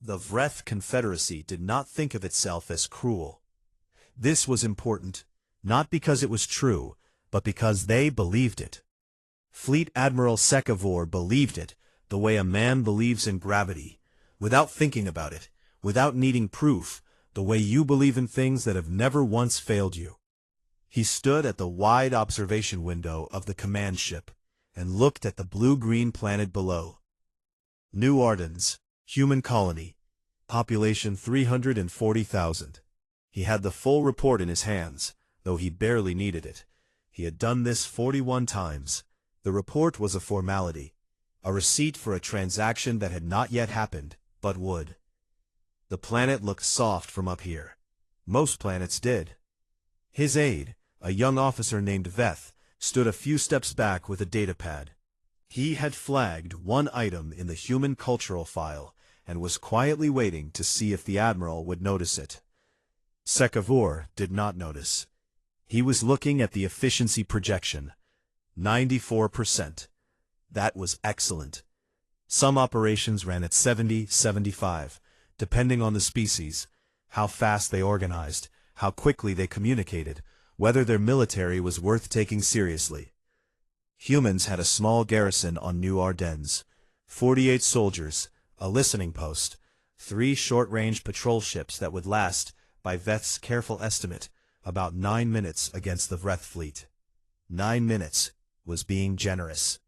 The Vreth Confederacy did not think of itself as cruel. This was important, not because it was true, but because they believed it. Fleet Admiral Sekavor believed it, the way a man believes in gravity, without thinking about it, without needing proof, the way you believe in things that have never once failed you. He stood at the wide observation window of the command ship, and looked at the blue-green planet below. New Ardens, human colony, population 340,000. He had the full report in his hands, though he barely needed it. He had done this 41 times. The report was a formality, a receipt for a transaction that had not yet happened, but would. The planet looked soft from up here. Most planets did. His aide, a young officer named Veth, stood a few steps back with a datapad. He had flagged one item in the human cultural file, and was quietly waiting to see if the Admiral would notice it. Sekavor did not notice. He was looking at the efficiency projection. 94%. That was excellent. Some operations ran at 70, 75, depending on the species, how fast they organized, how quickly they communicated, whether their military was worth taking seriously. Humans had a small garrison on New Ardennes, 48 soldiers, a listening post, 3 short-range patrol ships that would last, by Veth's careful estimate, about 9 minutes against the Vreth fleet. 9 minutes was being generous.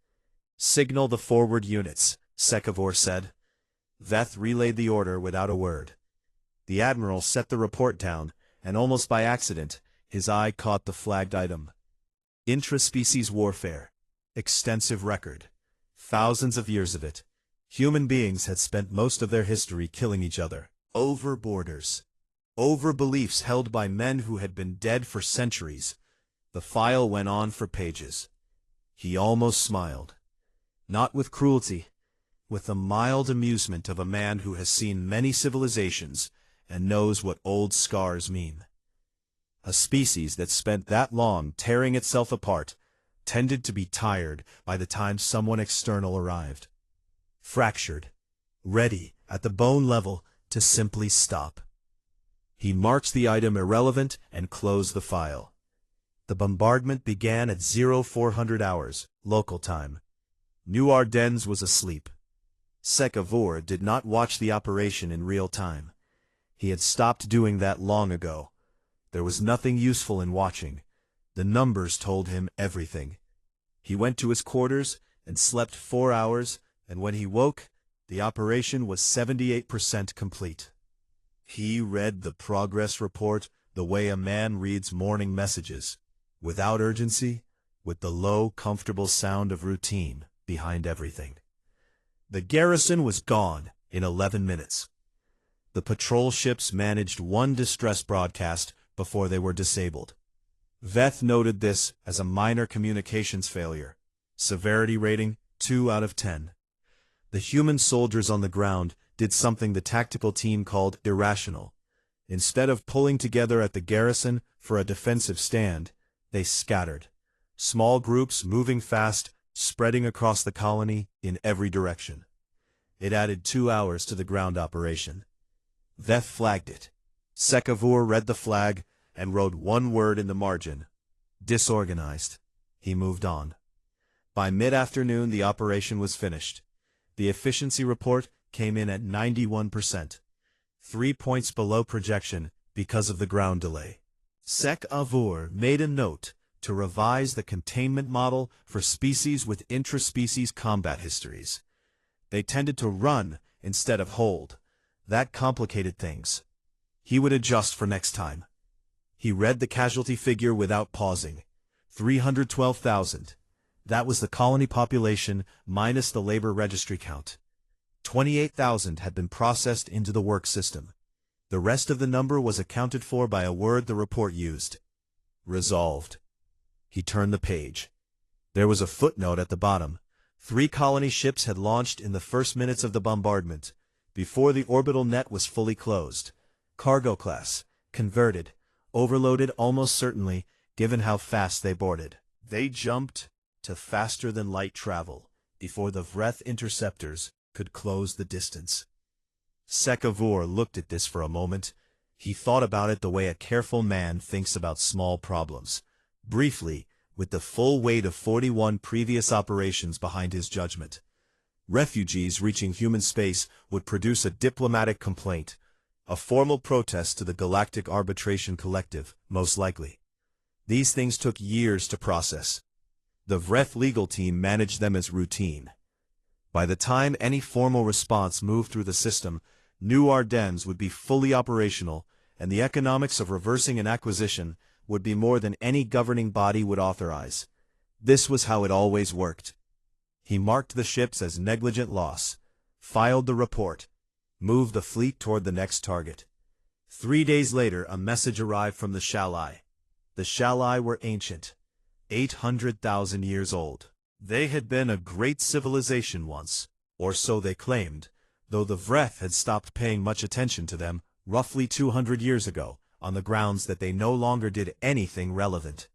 "Signal the forward units," Sekavor said. Veth relayed the order without a word. The Admiral set the report down, and almost by accident, his eye caught the flagged item. Intraspecies warfare. Extensive record. Thousands of years of it. Human beings had spent most of their history killing each other. Over borders. Over beliefs held by men who had been dead for centuries. The file went on for pages. He almost smiled. Not with cruelty, with the mild amusement of a man who has seen many civilizations and knows what old scars mean. A species that spent that long tearing itself apart tended to be tired by the time someone external arrived. Fractured, ready, at the bone level, to simply stop. He marked the item irrelevant and closed the file. The bombardment began at 0400 hours, local time. New Ardennes was asleep. Sekavor did not watch the operation in real time. He had stopped doing that long ago. There was nothing useful in watching. The numbers told him everything. He went to his quarters and slept 4 hours, and when he woke, the operation was 78% complete. He read the progress report the way a man reads morning messages, without urgency, with the low, comfortable sound of routine behind everything. The garrison was gone in 11 minutes. The patrol ships managed one distress broadcast before they were disabled. Veth noted this as a minor communications failure. Severity rating, 2 out of 10. The human soldiers on the ground did something the tactical team called irrational. Instead of pulling together at the garrison for a defensive stand, they scattered. Small groups moving fast, spreading across the colony in every direction. It added 2 hours to the ground operation. Veth flagged it. Sekavor read the flag and wrote one word in the margin. Disorganized. He moved on. By mid-afternoon, the operation was finished. The efficiency report came in at 91%, 3 points below projection because of the ground delay. Sekavor made a note to revise the containment model for species with intraspecies combat histories. They tended to run instead of hold. That complicated things. He would adjust for next time. He read the casualty figure without pausing. 312,000. That was the colony population minus the labor registry count. 28,000 had been processed into the work system. The rest of the number was accounted for by a word the report used. Resolved. He turned the page. There was a footnote at the bottom. 3 colony ships had launched in the first minutes of the bombardment, before the orbital net was fully closed. Cargo class, converted, overloaded almost certainly, given how fast they boarded. They jumped to faster-than-light travel before the Vreth interceptors could close the distance. Sekavor looked at this for a moment. He thought about it the way a careful man thinks about small problems. Briefly, with the full weight of 41 previous operations behind his judgment. Refugees reaching human space would produce a diplomatic complaint, a formal protest to the Galactic Arbitration Collective, most likely. These things took years to process. The Vreth legal team managed them as routine. By the time any formal response moved through the system, New Ardennes would be fully operational, and the economics of reversing an acquisition would be more than any governing body would authorize. This was how it always worked. He marked the ships as negligent loss, filed the report, moved the fleet toward the next target. 3 days later, a message arrived from the Shalai. The Shalai were ancient, 800,000 years old. They had been a great civilization once, or so they claimed, though the Vreth had stopped paying much attention to them roughly 200 years ago, on the grounds that they no longer did anything relevant.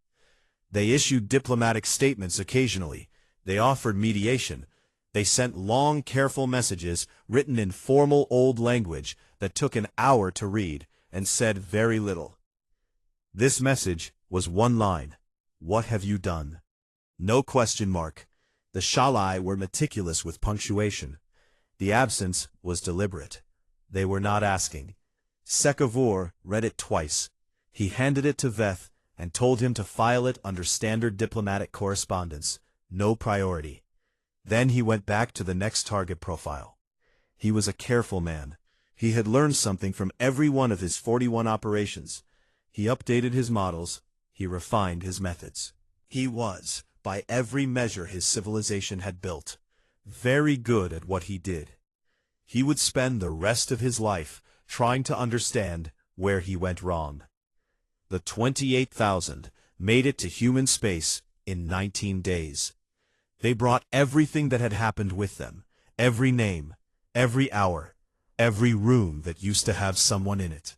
They issued diplomatic statements occasionally. They offered mediation. They sent long, careful messages written in formal old language that took an hour to read and said very little. This message was one line. What have you done? No question mark. The Shalai were meticulous with punctuation. The absence was deliberate. They were not asking. Sekavor read it twice. He handed it to Veth and told him to file it under standard diplomatic correspondence. No priority. Then he went back to the next target profile. He was a careful man. He had learned something from every one of his 41 operations. He updated his models. He refined his methods. He was, by every measure his civilization had built, very good at what he did. He would spend the rest of his life trying to understand where he went wrong. The 28,000 made it to human space in 19 days. They brought everything that had happened with them, every name, every hour, every room that used to have someone in it.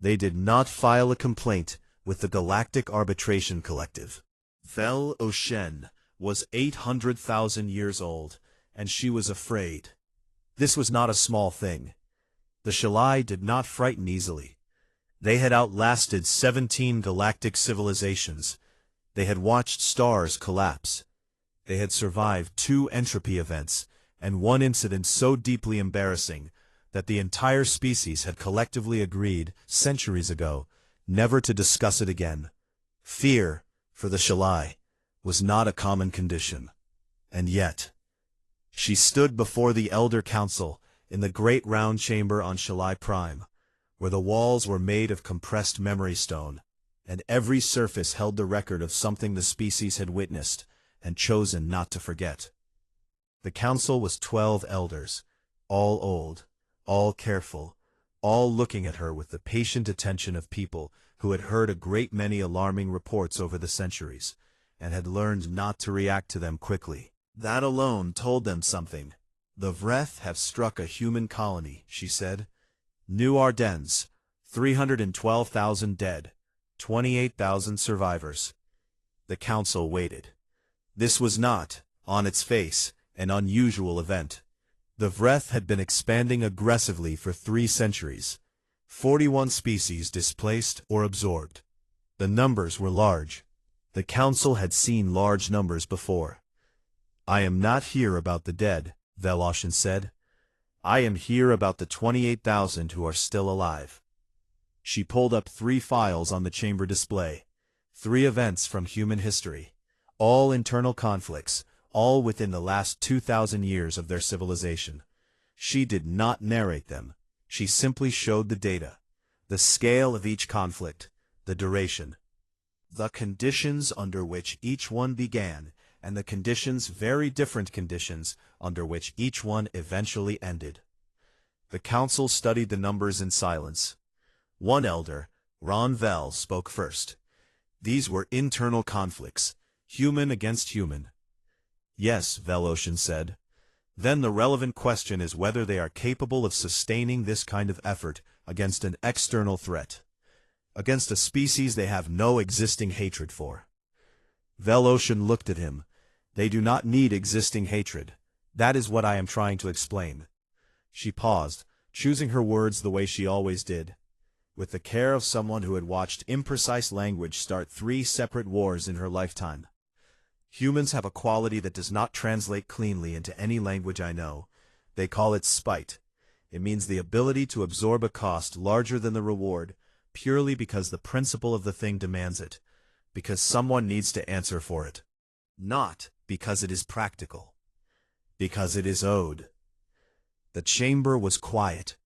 They did not file a complaint with the Galactic Arbitration Collective. Vel Oshen was 800,000 years old, and she was afraid. This was not a small thing. The Shalai did not frighten easily. They had outlasted 17 galactic civilizations. They had watched stars collapse. They had survived 2 entropy events, and 1 incident so deeply embarrassing that the entire species had collectively agreed, centuries ago, never to discuss it again. Fear, for the Shalai, was not a common condition. And yet, she stood before the Elder Council in the great round chamber on Shalai Prime, where the walls were made of compressed memory stone, and every surface held the record of something the species had witnessed and chosen not to forget. The council was 12 elders, all old, all careful, all looking at her with the patient attention of people who had heard a great many alarming reports over the centuries, and had learned not to react to them quickly. That alone told them something. The Vreth have struck a human colony, she said. New Ardennes, 312,000 dead, 28,000 survivors. The council waited. This was not, on its face, an unusual event. The Vreth had been expanding aggressively for 3 centuries. 41 species displaced or absorbed. The numbers were large. The council had seen large numbers before. I am not here about the dead, Veloshin said. I am here about the 28,000 who are still alive. She pulled up 3 files on the chamber display. 3 events from human history. All internal conflicts, all within the last 2,000 years of their civilization. She did not narrate them. She simply showed the data, the scale of each conflict, the duration, the conditions under which each one began, and the conditions, very different conditions, under which each one eventually ended. The council studied the numbers in silence. One elder, Ron Vel, spoke first. These were internal conflicts, human against human. Yes, Veloshin said. Then the relevant question is whether they are capable of sustaining this kind of effort against an external threat, against a species they have no existing hatred for. Veloshin looked at him. They do not need existing hatred. That is what I am trying to explain. She paused, choosing her words the way she always did, with the care of someone who had watched imprecise language start 3 separate wars in her lifetime. Humans have a quality that does not translate cleanly into any language I know. They call it spite. It means the ability to absorb a cost larger than the reward, purely because the principle of the thing demands it, because someone needs to answer for it. Not because it is practical, because it is owed. The chamber was quiet.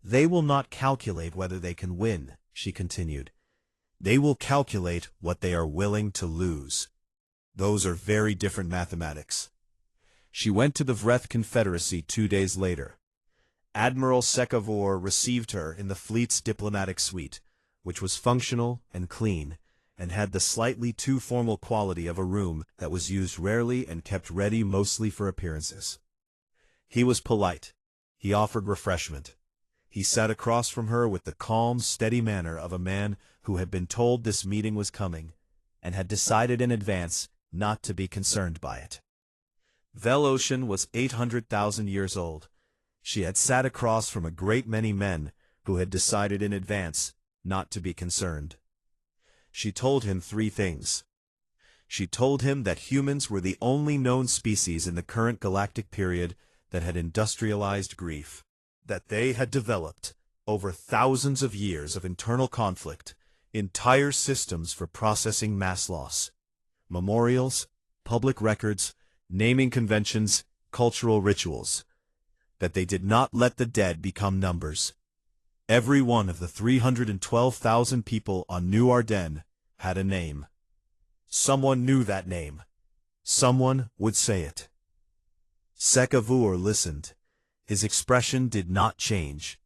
They will not calculate whether they can win, she continued. They will calculate what they are willing to lose. Those are very different mathematics. She went to the Vreth Confederacy 2 days later. Admiral Sekavor received her in the fleet's diplomatic suite, which was functional and clean, and had the slightly too formal quality of a room that was used rarely and kept ready mostly for appearances. He was polite. He offered refreshment. He sat across from her with the calm, steady manner of a man who had been told this meeting was coming, and had decided in advance not to be concerned by it. Velocean was 800,000 years old. She had sat across from a great many men who had decided in advance not to be concerned. She told him 3 things. She told him that humans were the only known species in the current galactic period that had industrialized grief, that they had developed, over thousands of years of internal conflict, entire systems for processing mass loss, memorials, public records, naming conventions, cultural rituals, that they did not let the dead become numbers. Every one of the 312,000 people on New Ardennes had a name. Someone knew that name. Someone would say it. Sekavur listened. His expression did not change.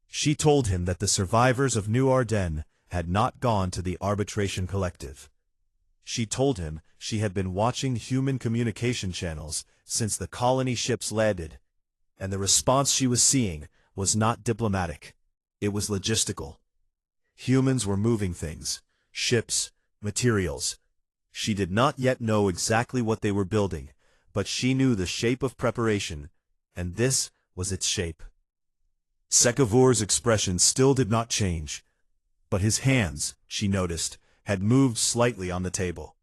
She told him that the survivors of New Ardennes had not gone to the arbitration collective. She told him she had been watching human communication channels since the colony ships landed, and the response she was seeing was not diplomatic. It was logistical. Humans were moving things, ships, materials. She did not yet know exactly what they were building, but she knew the shape of preparation, and this was its shape. Sekavur's expression still did not change, but his hands, she noticed, had moved slightly on the table.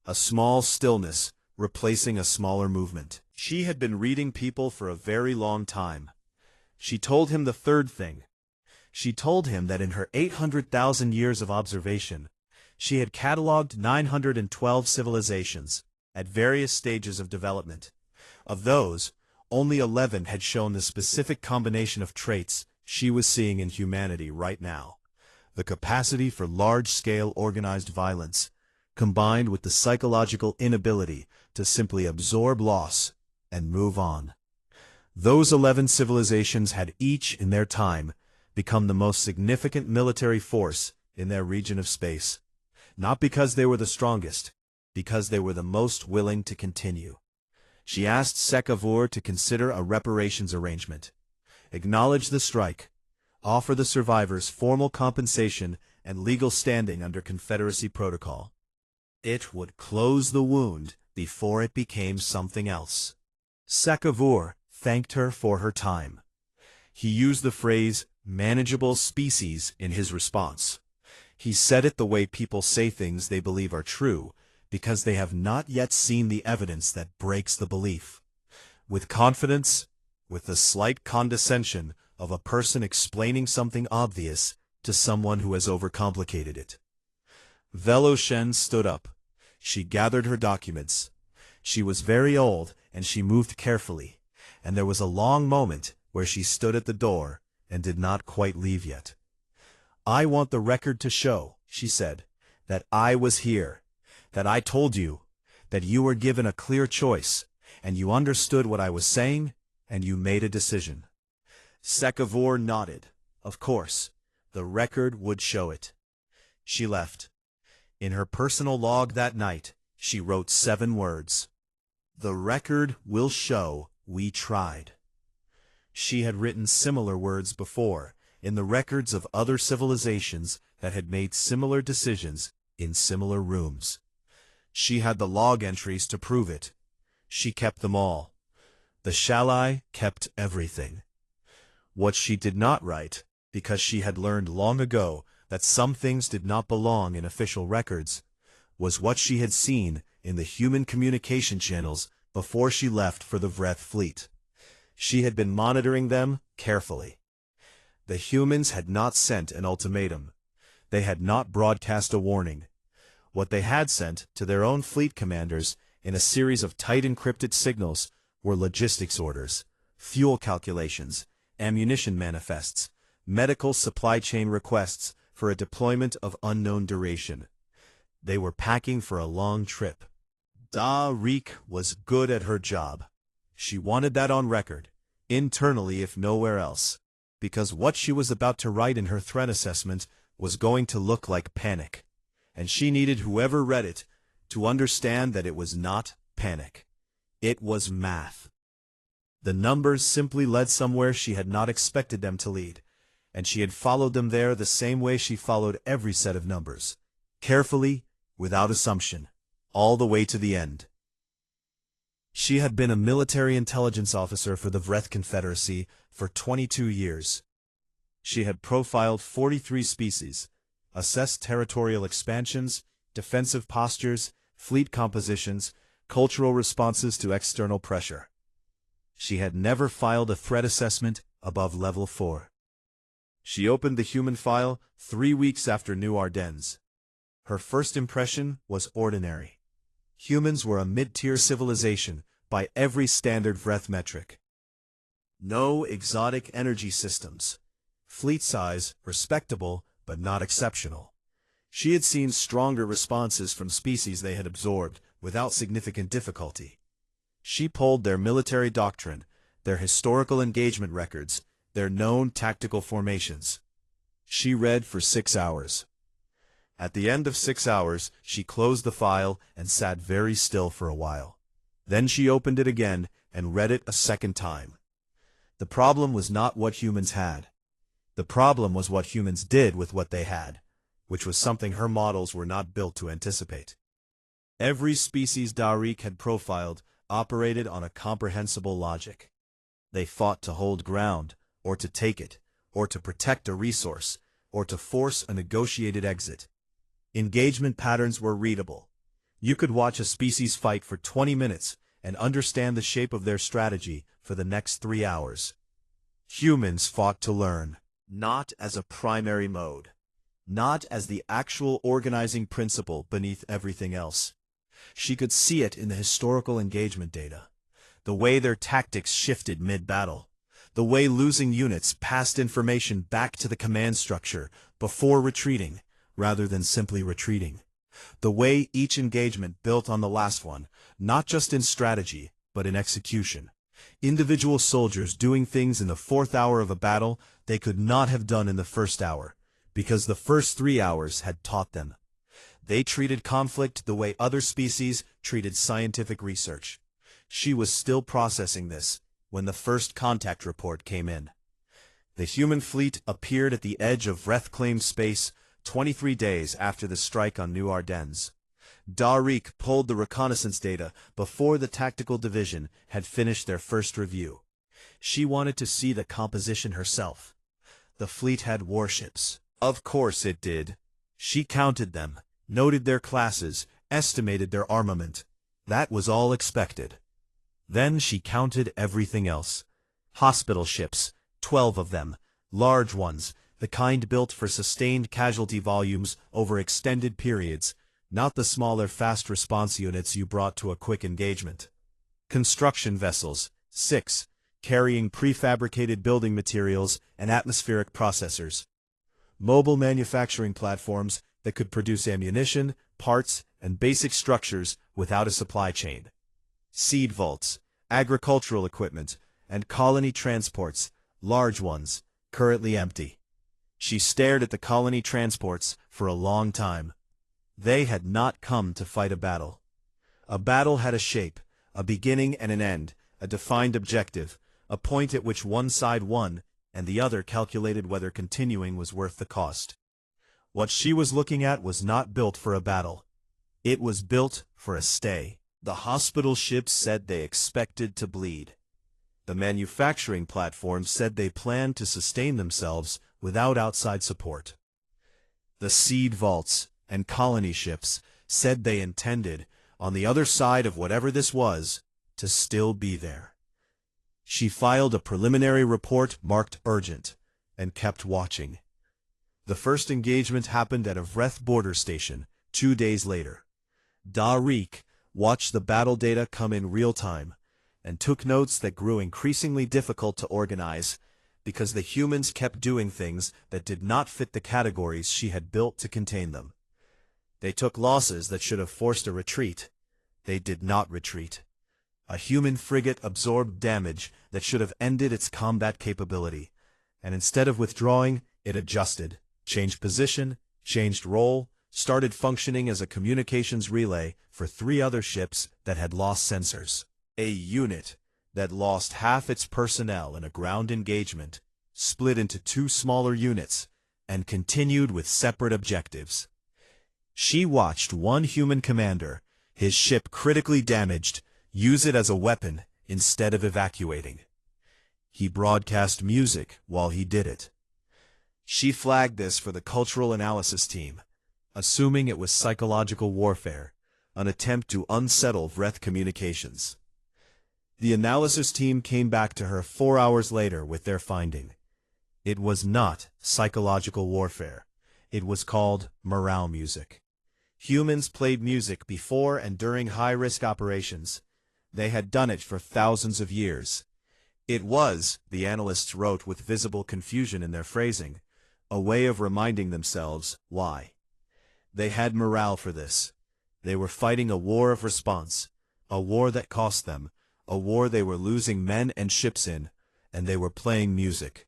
A small stillness, replacing a smaller movement. She had been reading people for a very long time. She told him the 3rd thing. She told him that in her 800,000 years of observation, she had catalogued 912 civilizations at various stages of development. Of those, only 11 had shown the specific combination of traits she was seeing in humanity right now. The capacity for large-scale organized violence, combined with the psychological inability to simply absorb loss and move on. Those 11 civilizations had each, in their time, become the most significant military force in their region of space, not because they were the strongest, because they were the most willing to continue. She asked Sekavur to consider a reparations arrangement, acknowledge the strike, offer the survivors formal compensation and legal standing under Confederacy protocol. It would close the wound before it became something else. Sekavur thanked her for her time. He used the phrase, manageable species, in his response. He said it the way people say things they believe are true, because they have not yet seen the evidence that breaks the belief. With confidence, with the slight condescension of a person explaining something obvious to someone who has overcomplicated it. Velocean stood up. She gathered her documents. She was very old, and she moved carefully, and there was a long moment where she stood at the door and did not quite leave yet. "I want the record to show," she said, "that I was here, that I told you, that you were given a clear choice, and you understood what I was saying, and you made a decision." Sekavur nodded. Of course, the record would show it. She left. In her personal log that night, she wrote 7 words. "The record will show we tried." She had written similar words before, in the records of other civilizations that had made similar decisions in similar rooms. She had the log entries to prove it. She kept them all. The Shalai kept everything. What she did not write, because she had learned long ago that some things did not belong in official records, was what she had seen in the human communication channels before she left for the Vreth fleet. She had been monitoring them carefully. The humans had not sent an ultimatum. They had not broadcast a warning. What they had sent to their own fleet commanders in a series of tight encrypted signals were logistics orders, fuel calculations, ammunition manifests, medical supply chain requests for a deployment of unknown duration. They were packing for a long trip. Darik was good at her job. She wanted that on record, internally if nowhere else, because what she was about to write in her threat assessment was going to look like panic, and she needed whoever read it to understand that it was not panic. It was math. The numbers simply led somewhere she had not expected them to lead, and she had followed them there the same way she followed every set of numbers, carefully, without assumption, all the way to the end. She had been a military intelligence officer for the Vreth Confederacy for 22 years. She had profiled 43 species, assessed territorial expansions, defensive postures, fleet compositions, cultural responses to external pressure. She had never filed a threat assessment above level 4. She opened the human file 3 weeks after New Ardennes. Her first impression was ordinary. Humans were a mid-tier civilization by every standard Vreth metric. No exotic energy systems. Fleet size, respectable, but not exceptional. She had seen stronger responses from species they had absorbed without significant difficulty. She pulled their military doctrine, their historical engagement records, their known tactical formations. She read for 6 hours. At the end of 6 hours, she closed the file and sat very still for a while. Then she opened it again and read it a second time. The problem was not what humans had. The problem was what humans did with what they had, which was something her models were not built to anticipate. Every species Darik had profiled operated on a comprehensible logic. They fought to hold ground, or to take it, or to protect a resource, or to force a negotiated exit. Engagement patterns were readable. You could watch a species fight for 20 minutes and understand the shape of their strategy for the next 3 hours. Humans fought to learn, not as a primary mode, not as the actual organizing principle beneath everything else. She could see it in the historical engagement data, the way their tactics shifted mid-battle, the way losing units passed information back to the command structure before retreating, rather than simply retreating, the way each engagement built on the last one, not just in strategy, but in execution. Individual soldiers doing things in the 4th hour of a battle they could not have done in the 1st hour, because the first 3 hours had taught them. They treated conflict the way other species treated scientific research. She was still processing this when the first contact report came in. The human fleet appeared at the edge of Vreth-claimed space 23 days after the strike on New Ardennes. Darik pulled the reconnaissance data before the tactical division had finished their first review. She wanted to see the composition herself. The fleet had warships. Of course it did. She counted them, noted their classes, estimated their armament. That was all expected. Then she counted everything else. Hospital ships, 12 of them, large ones, the kind built for sustained casualty volumes over extended periods, not the smaller fast response units you brought to a quick engagement. Construction vessels, 6, carrying prefabricated building materials and atmospheric processors. Mobile manufacturing platforms that could produce ammunition, parts, and basic structures without a supply chain. Seed vaults, agricultural equipment, and colony transports, large ones, currently empty. She stared at the colony transports for a long time. They had not come to fight a battle. A battle had a shape, a beginning and an end, a defined objective, a point at which one side won and the other calculated whether continuing was worth the cost. What she was looking at was not built for a battle. It was built for a stay. The hospital ships said they expected to bleed. The manufacturing platform said they planned to sustain themselves without outside support. The seed vaults and colony ships said they intended, on the other side of whatever this was, to still be there. She filed a preliminary report marked urgent and kept watching. The first engagement happened at a Vreth border station 2 days later. Darik watched the battle data come in real time and took notes that grew increasingly difficult to organize because the humans kept doing things that did not fit the categories she had built to contain them. They took losses that should have forced a retreat. They did not retreat. A human frigate absorbed damage that should have ended its combat capability, and instead of withdrawing, it adjusted, changed position, changed role, started functioning as a communications relay for 3 other ships that had lost sensors. A unit that lost half its personnel in a ground engagement split into 2 smaller units and continued with separate objectives. She watched one human commander, his ship critically damaged, use it as a weapon instead of evacuating. He broadcast music while he did it. She flagged this for the cultural analysis team, assuming it was psychological warfare, an attempt to unsettle Vreth communications. The analysis team came back to her 4 hours later with their finding. It was not psychological warfare. It was called morale music. Humans played music before and during high-risk operations. They had done it for thousands of years. It was, the analysts wrote with visible confusion in their phrasing, a way of reminding themselves why. They had morale for this. They were fighting a war of response, a war that cost them, a war they were losing men and ships in, and they were playing music.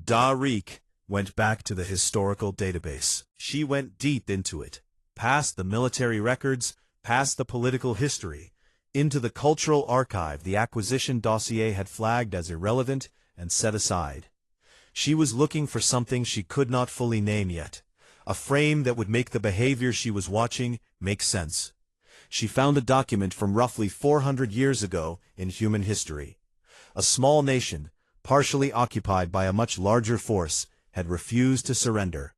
Darik went back to the historical database. She went deep into it, past the military records, past the political history, into the cultural archive the acquisition dossier had flagged as irrelevant and set aside. She was looking for something she could not fully name yet, a frame that would make the behavior she was watching make sense. She found a document from roughly 400 years ago in human history. A small nation, partially occupied by a much larger force, had refused to surrender.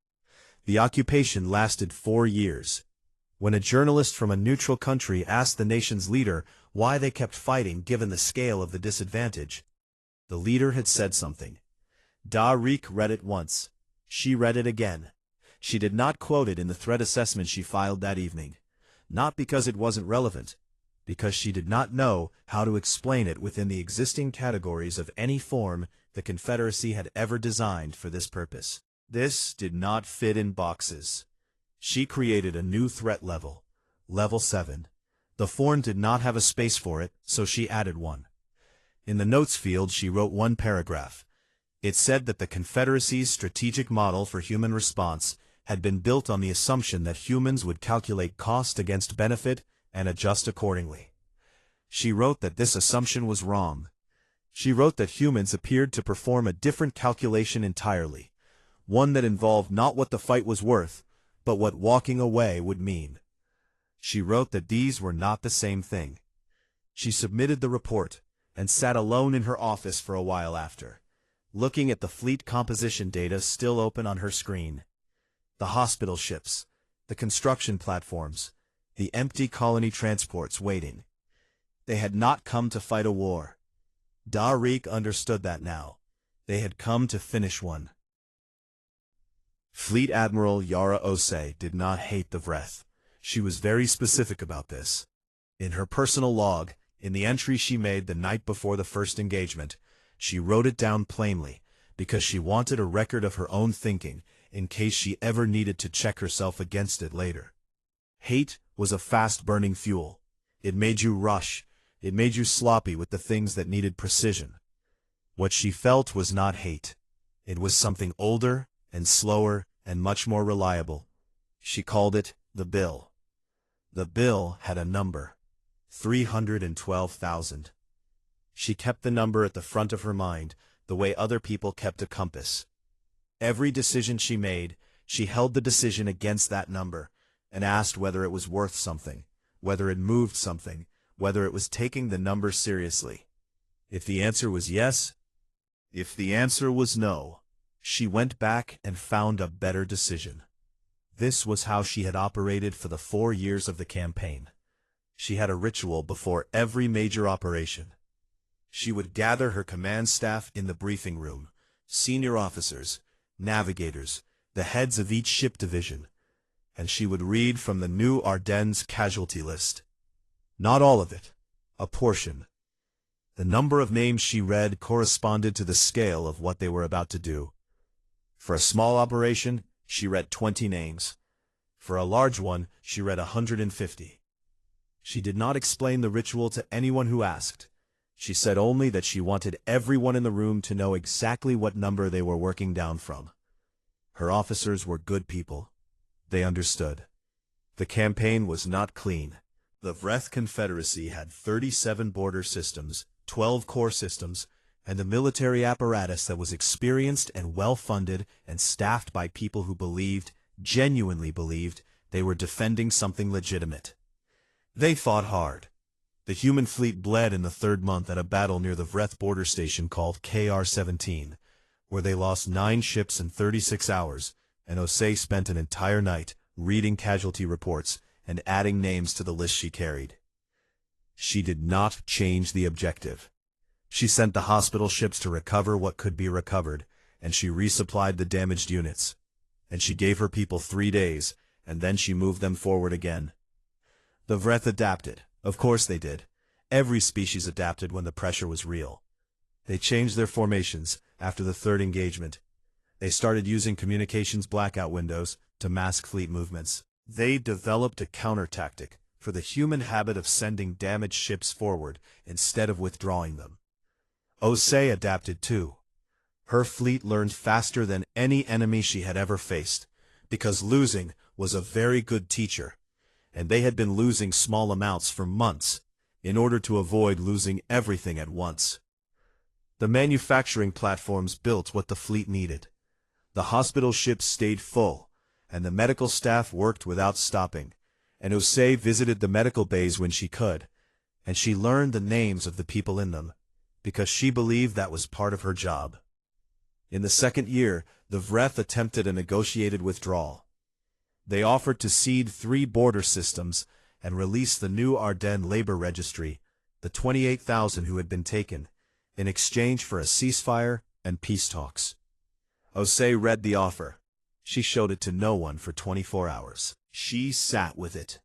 The occupation lasted 4 years. When a journalist from a neutral country asked the nation's leader why they kept fighting given the scale of the disadvantage, the leader had said something. Darik read it once. She read it again. She did not quote it in the threat assessment she filed that evening. Not because it wasn't relevant, because she did not know how to explain it within the existing categories of any form the Confederacy had ever designed for this purpose. This did not fit in boxes. She created a new threat level, Level 7. The form did not have a space for it, so she added one. In the notes field she wrote one paragraph. It said that the Confederacy's strategic model for human response had been built on the assumption that humans would calculate cost against benefit and adjust accordingly. She wrote that this assumption was wrong. She wrote that humans appeared to perform a different calculation entirely, one that involved not what the fight was worth, but what walking away would mean. She wrote that these were not the same thing. She submitted the report and sat alone in her office for a while after, looking at the fleet composition data still open on her screen. The hospital ships, the construction platforms, the empty colony transports waiting. They had not come to fight a war. Darik understood that now. They had come to finish one. Fleet Admiral Yara Ose did not hate the Vreth. She was very specific about this. In her personal log, in the entry she made the night before the first engagement, she wrote it down plainly, because she wanted a record of her own thinking, in case she ever needed to check herself against it later. Hate was a fast-burning fuel. It made you rush. It made you sloppy with the things that needed precision. What she felt was not hate. It was something older and slower and much more reliable. She called it the bill. The bill had a number, 312,000. She kept the number at the front of her mind, the way other people kept a compass. Every decision she made, she held the decision against that number, and asked whether it was worth something, whether it moved something, whether it was taking the number seriously. If the answer was yes, if the answer was no, she went back and found a better decision. This was how she had operated for the 4 years of the campaign. She had a ritual before every major operation. She would gather her command staff in the briefing room, senior officers, navigators, the heads of each ship division, and she would read from the new Ardennes casualty list. Not all of it, a portion. The number of names she read corresponded to the scale of what they were about to do. For a small operation, she read 20 names. For a large one, she read 150. She did not explain the ritual to anyone who asked. She said only that she wanted everyone in the room to know exactly what number they were working down from. Her officers were good people. They understood. The campaign was not clean. The Vreth Confederacy had 37 border systems, 12 core systems, and a military apparatus that was experienced and well-funded and staffed by people who believed, genuinely believed, they were defending something legitimate. They fought hard. The human fleet bled in the 3rd month at a battle near the Vreth border station called KR-17, where they lost 9 ships in 36 hours, and Osei spent an entire night reading casualty reports and adding names to the list she carried. She did not change the objective. She sent the hospital ships to recover what could be recovered, and she resupplied the damaged units. And she gave her people 3 days, and then she moved them forward again. The Vreth adapted. Of course they did. Every species adapted when the pressure was real. They changed their formations after the 3rd engagement. They started using communications blackout windows to mask fleet movements. They developed a counter-tactic for the human habit of sending damaged ships forward instead of withdrawing them. Osei adapted too. Her fleet learned faster than any enemy she had ever faced, because losing was a very good teacher, and they had been losing small amounts for months in order to avoid losing everything at once. The manufacturing platforms built what the fleet needed. The hospital ships stayed full, and the medical staff worked without stopping, and Osei visited the medical bays when she could, and she learned the names of the people in them, because she believed that was part of her job. In the 2nd year, the Vreth attempted a negotiated withdrawal. They offered to cede 3 border systems and release the new Ardennes labor registry, the 28,000 who had been taken, in exchange for a ceasefire and peace talks. Osei read the offer. She showed it to no one for 24 hours. She sat with it.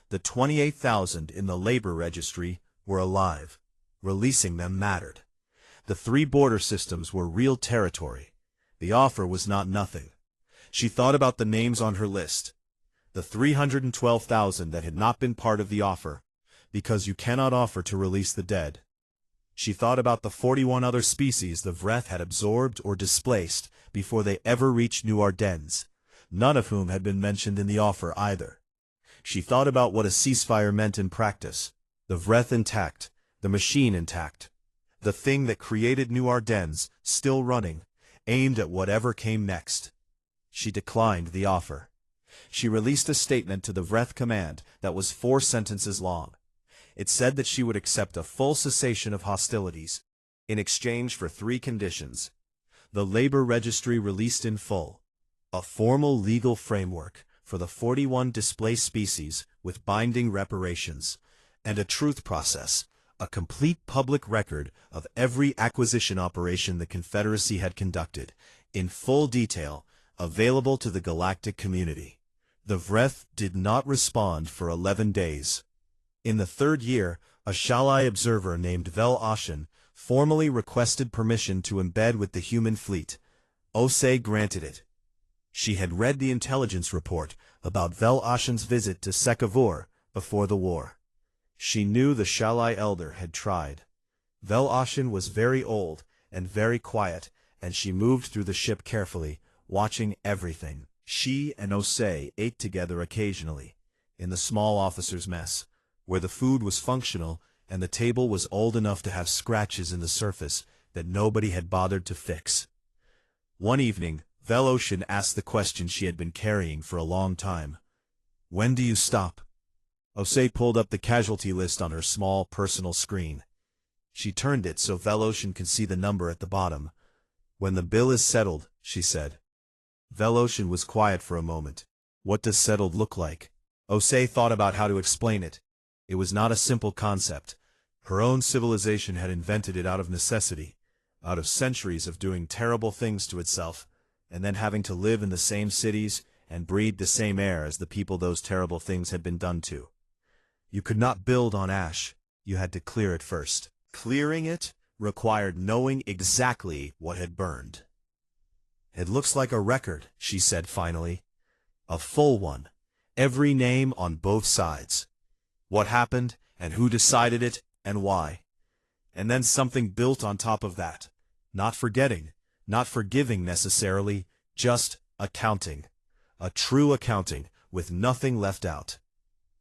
The 28,000 in the labor registry were alive. Releasing them mattered. The 3 border systems were real territory. The offer was not nothing. She thought about the names on her list. The 312,000 that had not been part of the offer, because you cannot offer to release the dead. She thought about the 41 other species the Vreth had absorbed or displaced before they ever reached New Ardennes, none of whom had been mentioned in the offer either. She thought about what a ceasefire meant in practice. The Vreth intact, the machine intact. The thing that created New Ardennes, still running, aimed at whatever came next. She declined the offer. She released a statement to the Vreth command that was 4 sentences long. It said that she would accept a full cessation of hostilities in exchange for 3 conditions. The labor registry released in full, a formal legal framework for the 41 displaced species with binding reparations, and a truth process, a complete public record of every acquisition operation the Confederacy had conducted, in full detail, available to the galactic community. The Vreth did not respond for 11 days. In the 3rd year, a Shalai observer named Vel Ashen formally requested permission to embed with the human fleet. Osei granted it. She had read the intelligence report about Vel Ashen's visit to Sekavur before the war. She knew the Shalai elder had tried. Vel Ashen was very old and very quiet, and she moved through the ship carefully, watching everything. She and Osei ate together occasionally, in the small officer's mess, where the food was functional and the table was old enough to have scratches in the surface that nobody had bothered to fix. One evening, Vel Ashen asked the question she had been carrying for a long time. "When do you stop?" Osei pulled up the casualty list on her small personal screen. She turned it so Velocean could see the number at the bottom. "When the bill is settled," she said. Velocean was quiet for a moment. What does settled look like? Osei thought about how to explain it. It was not a simple concept. Her own civilization had invented it out of necessity, out of centuries of doing terrible things to itself, and then having to live in the same cities and breathe the same air as the people those terrible things had been done to. You could not build on ash. You had to clear it first. Clearing it required knowing exactly what had burned. "It looks like a record," she said finally. "A full one. Every name on both sides. What happened, and who decided it, and why. And then something built on top of that. Not forgetting, not forgiving necessarily, just accounting. A true accounting, with nothing left out."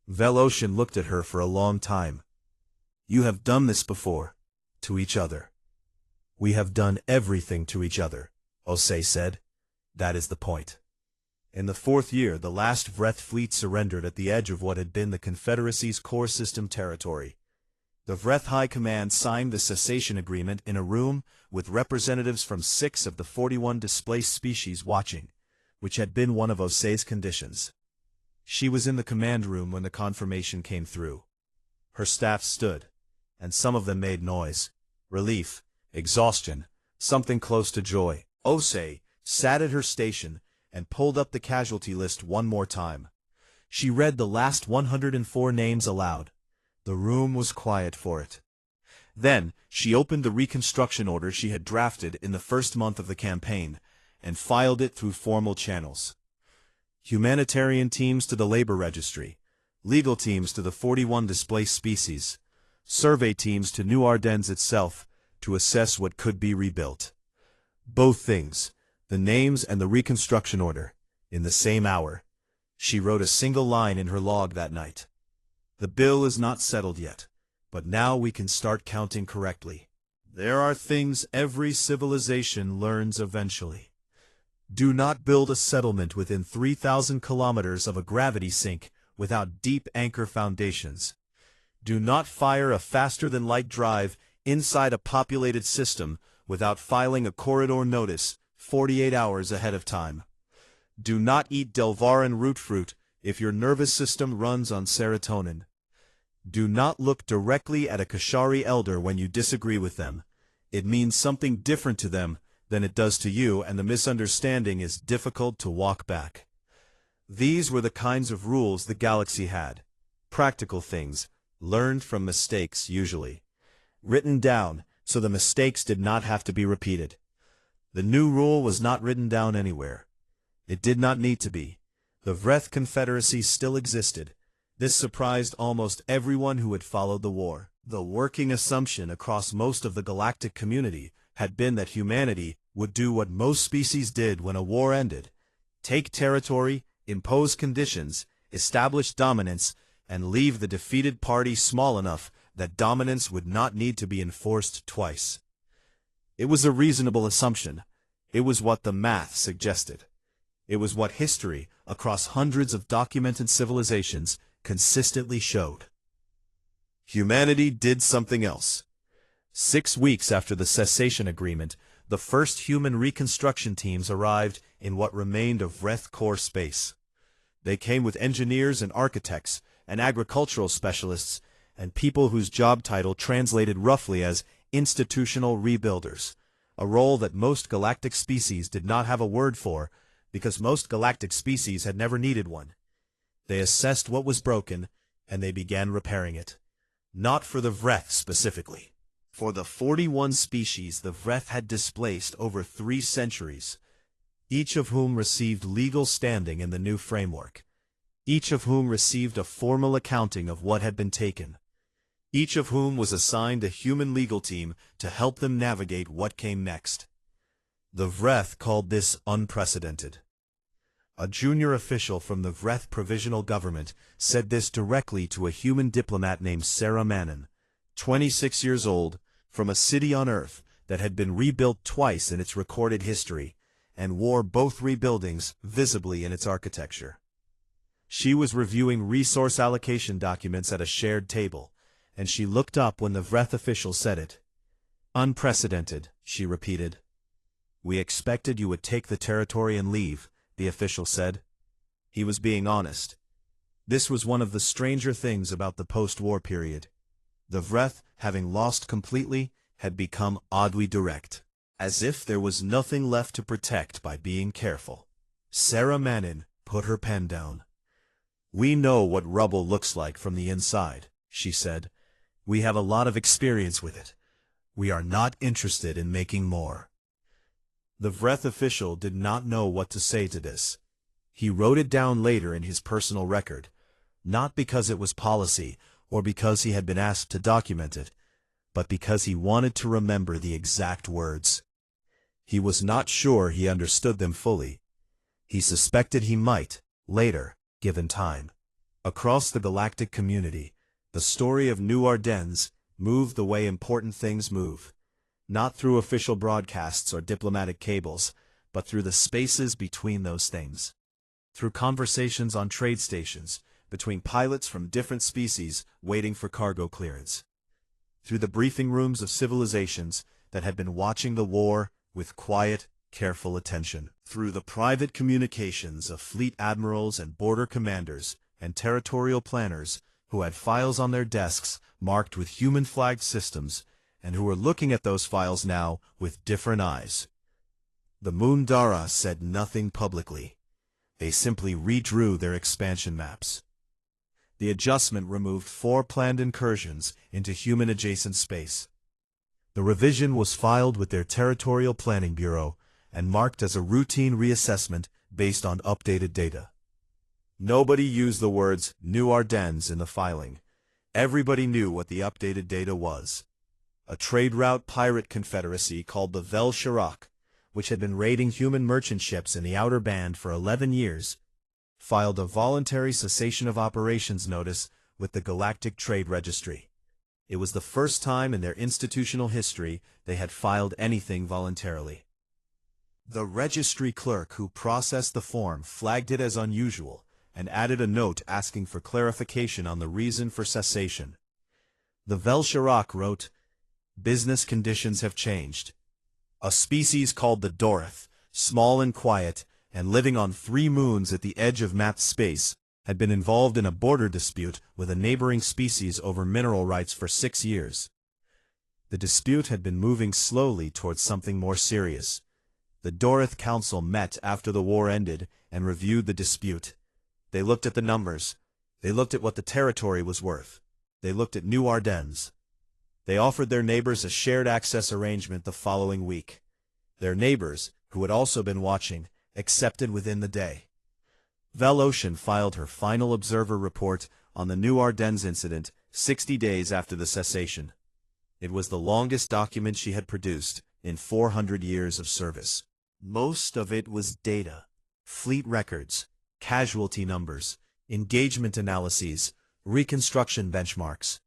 Velocean looked at her for a long time. "You have done this before. To each other." "We have done everything to each other," Osei said. "That is the point." In the 4th year, the last Vreth fleet surrendered at the edge of what had been the Confederacy's core system territory. The Vreth High Command signed the cessation agreement in a room with representatives from 6 of the 41 displaced species watching, which had been one of Osei's conditions. She was in the command room when the confirmation came through. Her staff stood, and some of them made noise. Relief, exhaustion, something close to joy. Osei sat at her station and pulled up the casualty list one more time. She read the last 104 names aloud. The room was quiet for it. Then, she opened the reconstruction order she had drafted in the first month of the campaign, and filed it through formal channels. Humanitarian teams to the labor registry, legal teams to the 41 displaced species, survey teams to New Ardennes itself, to assess what could be rebuilt. Both things, the names and the reconstruction order, in the same hour. She wrote a single line in her log that night. "The bill is not settled yet, but now we can start counting correctly. There are things every civilization learns eventually. Do not build a settlement within 3,000 kilometers of a gravity sink without deep anchor foundations. Do not fire a faster-than-light drive inside a populated system without filing a corridor notice 48 hours ahead of time. Do not eat Delvaran root fruit if your nervous system runs on serotonin. Do not look directly at a Kashari elder when you disagree with them. It means something different to them than it does to you, and the misunderstanding is difficult to walk back." These were the kinds of rules the galaxy had. Practical things, learned from mistakes usually. Written down, so the mistakes did not have to be repeated. The new rule was not written down anywhere. It did not need to be. The Vreth Confederacy still existed. This surprised almost everyone who had followed the war. The working assumption across most of the galactic community had been that humanity would do what most species did when a war ended: take territory, impose conditions, establish dominance, and leave the defeated party small enough that dominance would not need to be enforced twice. It was a reasonable assumption. It was what the math suggested. It was what history, across hundreds of documented civilizations, consistently showed. Humanity did something else. 6 weeks after the cessation agreement, the first human reconstruction teams arrived in what remained of Vreth core space. They came with engineers and architects, and agricultural specialists, and people whose job title translated roughly as institutional rebuilders, a role that most galactic species did not have a word for, because most galactic species had never needed one. They assessed what was broken, and they began repairing it. Not for the Vreth specifically. For the 41 species the Vreth had displaced over 3 centuries, each of whom received legal standing in the new framework, each of whom received a formal accounting of what had been taken, each of whom was assigned a human legal team to help them navigate what came next. The Vreth called this unprecedented. A junior official from the Vreth Provisional Government said this directly to a human diplomat named Sarah Manon, 26 years old, from a city on Earth that had been rebuilt twice in its recorded history, and wore both rebuildings visibly in its architecture. She was reviewing resource allocation documents at a shared table, and she looked up when the Vreth official said it. Unprecedented, she repeated. We expected you would take the territory and leave, the official said. He was being honest. This was one of the stranger things about the post-war period. The Vreth, having lost completely, had become oddly direct, as if there was nothing left to protect by being careful. Sarah Manin put her pen down. We know what rubble looks like from the inside, she said. We have a lot of experience with it. We are not interested in making more. The Vreth official did not know what to say to this. He wrote it down later in his personal record, not because it was policy or because he had been asked to document it, but because he wanted to remember the exact words. He was not sure he understood them fully. He suspected he might, later, given time. Across the galactic community, the story of New Ardennes moved the way important things move, not through official broadcasts or diplomatic cables, but through the spaces between those things. Through conversations on trade stations, between pilots from different species waiting for cargo clearance. Through the briefing rooms of civilizations that had been watching the war with quiet, careful attention. Through the private communications of fleet admirals and border commanders and territorial planners who had files on their desks marked with human-flagged systems and who were looking at those files now with different eyes. The Mundara said nothing publicly. They simply redrew their expansion maps. The adjustment removed 4 planned incursions into human-adjacent space. The revision was filed with their Territorial Planning Bureau and marked as a routine reassessment based on updated data. Nobody used the words New Ardennes in the filing. Everybody knew what the updated data was. A trade route pirate confederacy called the Vel Shirak, which had been raiding human merchant ships in the Outer Band for 11 years, filed a voluntary cessation of operations notice with the Galactic Trade Registry. It was the first time in their institutional history they had filed anything voluntarily. The registry clerk who processed the form flagged it as unusual and added a note asking for clarification on the reason for cessation. The Vel Shirak wrote, "Business conditions have changed. A species called the Dorith, small and quiet, and living on 3 moons at the edge of mapped space, had been involved in a border dispute with a neighboring species over mineral rights for 6 years. The dispute had been moving slowly towards something more serious. The Dorith Council met after the war ended and reviewed the dispute. They looked at the numbers. They looked at what the territory was worth. They looked at New Ardennes. They offered their neighbors a shared access arrangement the following week. Their neighbors, who had also been watching, accepted within the day. Vel Ocean filed her final observer report on the New Ardennes incident 60 days after the cessation. It was the longest document she had produced in 400 years of service. Most of it was data, fleet records, casualty numbers, engagement analyses, reconstruction benchmarks.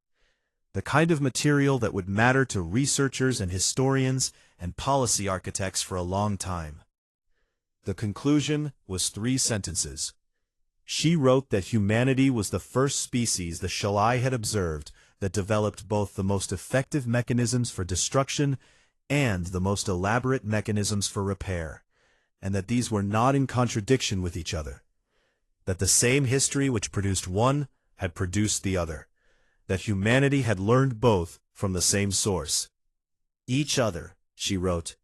The kind of material that would matter to researchers and historians and policy architects for a long time. The conclusion was 3 sentences. She wrote that humanity was the first species the Shalai had observed that developed both the most effective mechanisms for destruction and the most elaborate mechanisms for repair, and that these were not in contradiction with each other. That the same history which produced one had produced the other. That humanity had learned both from the same source. Each other, she wrote.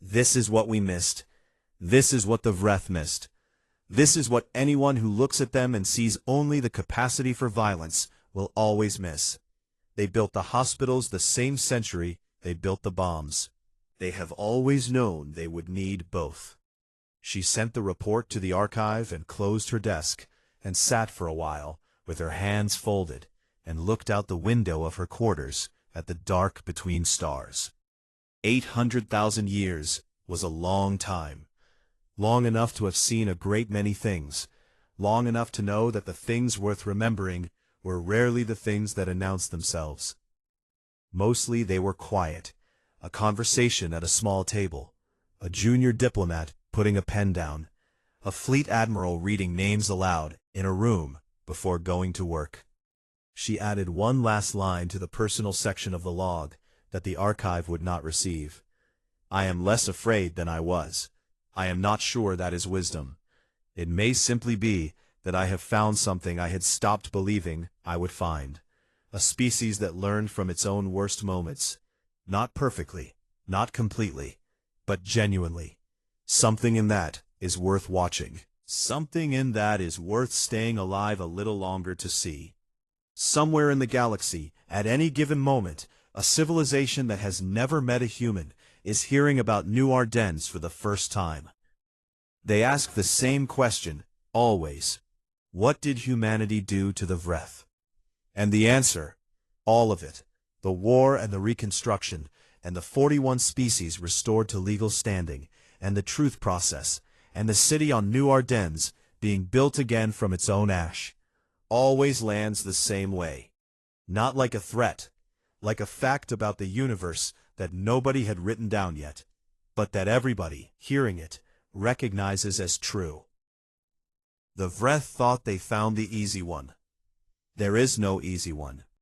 This is what we missed. This is what the Vreth missed. This is what anyone who looks at them and sees only the capacity for violence will always miss. They built the hospitals the same century they built the bombs. They have always known they would need both. She sent the report to the archive and closed her desk, and sat for a while, with her hands folded, and looked out the window of her quarters at the dark between stars. 800,000 years was a long time. Long enough to have seen a great many things, long enough to know that the things worth remembering were rarely the things that announced themselves. Mostly they were quiet, a conversation at a small table, a junior diplomat putting a pen down, a fleet admiral reading names aloud in a room before going to work. She added one last line to the personal section of the log, that the archive would not receive. I am less afraid than I was. I am not sure that is wisdom. It may simply be that I have found something I had stopped believing I would find. A species that learned from its own worst moments. Not perfectly, not completely, but genuinely. Something in that is worth watching. Something in that is worth staying alive a little longer to see. Somewhere in the galaxy, at any given moment, a civilization that has never met a human is hearing about New Ardennes for the first time. They ask the same question, always. What did humanity do to the Vreth? And the answer, all of it. The war and the reconstruction, and the 41 species restored to legal standing, and the truth process, and the city on New Ardennes being built again from its own ash, always lands the same way. Not like a threat, like a fact about the universe that nobody had written down yet, but that everybody, hearing it, recognizes as true. The Vreth thought they found the easy one. There is no easy one.